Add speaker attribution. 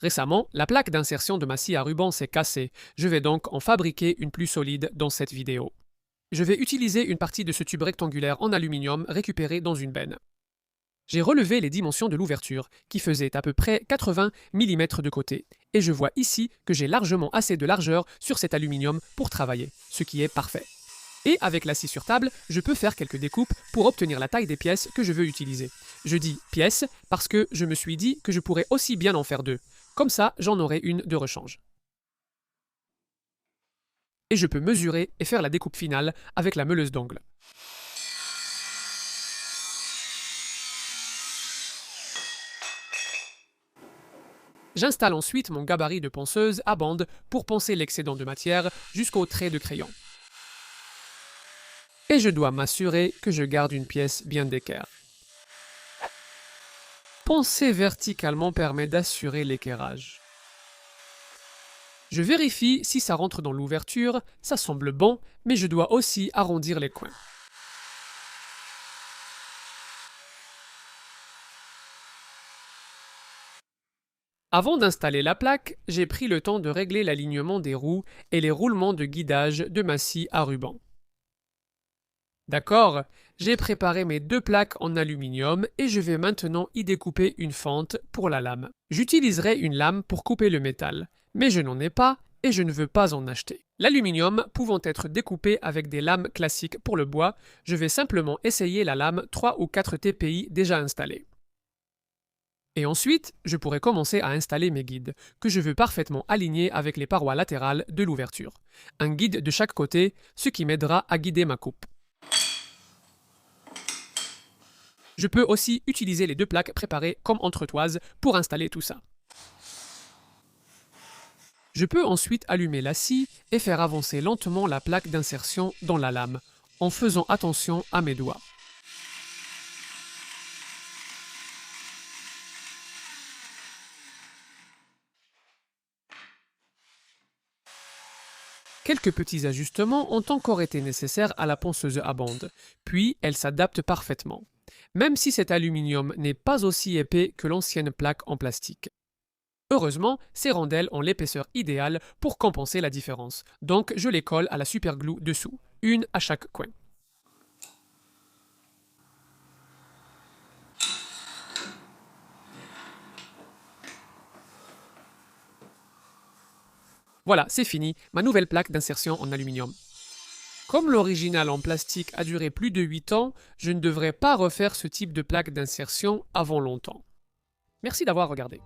Speaker 1: Récemment, la plaque d'insertion de ma scie à ruban s'est cassée. Je vais donc en fabriquer une plus solide dans cette vidéo. Je vais utiliser une partie de ce tube rectangulaire en aluminium récupéré dans une benne. J'ai relevé les dimensions de l'ouverture, qui faisait à peu près 80 mm de côté, et je vois ici que j'ai largement assez de largeur sur cet aluminium pour travailler, ce qui est parfait. Et avec la scie sur table, je peux faire quelques découpes pour obtenir la taille des pièces que je veux utiliser. Je dis pièces parce que je me suis dit que je pourrais aussi bien en faire deux. Comme ça, j'en aurai une de rechange. Et je peux mesurer et faire la découpe finale avec la meuleuse d'angle. J'installe ensuite mon gabarit de ponceuse à bande pour poncer l'excédent de matière jusqu'au trait de crayon. Et je dois m'assurer que je garde une pièce bien d'équerre. Poncer verticalement permet d'assurer l'équerrage. Je vérifie si ça rentre dans l'ouverture, ça semble bon, mais je dois aussi arrondir les coins. Avant d'installer la plaque, j'ai pris le temps de régler l'alignement des roues et les roulements de guidage de ma scie à ruban. D'accord, j'ai préparé mes deux plaques en aluminium et je vais maintenant y découper une fente pour la lame. J'utiliserai une lame pour couper le métal, mais je n'en ai pas et je ne veux pas en acheter. L'aluminium pouvant être découpé avec des lames classiques pour le bois, je vais simplement essayer la lame 3 ou 4 TPI déjà installée. Et ensuite, je pourrais commencer à installer mes guides, que je veux parfaitement alignés avec les parois latérales de l'ouverture. Un guide de chaque côté, ce qui m'aidera à guider ma coupe. Je peux aussi utiliser les deux plaques préparées comme entretoises pour installer tout ça. Je peux ensuite allumer la scie et faire avancer lentement la plaque d'insertion dans la lame, en faisant attention à mes doigts. Quelques petits ajustements ont encore été nécessaires à la ponceuse à bande, puis elle s'adapte parfaitement, même si cet aluminium n'est pas aussi épais que l'ancienne plaque en plastique. Heureusement, ces rondelles ont l'épaisseur idéale pour compenser la différence, donc je les colle à la superglue dessous, une à chaque coin. Voilà, c'est fini, ma nouvelle plaque d'insertion en aluminium. Comme l'original en plastique a duré plus de 8 ans, je ne devrais pas refaire ce type de plaque d'insertion avant longtemps. Merci d'avoir regardé.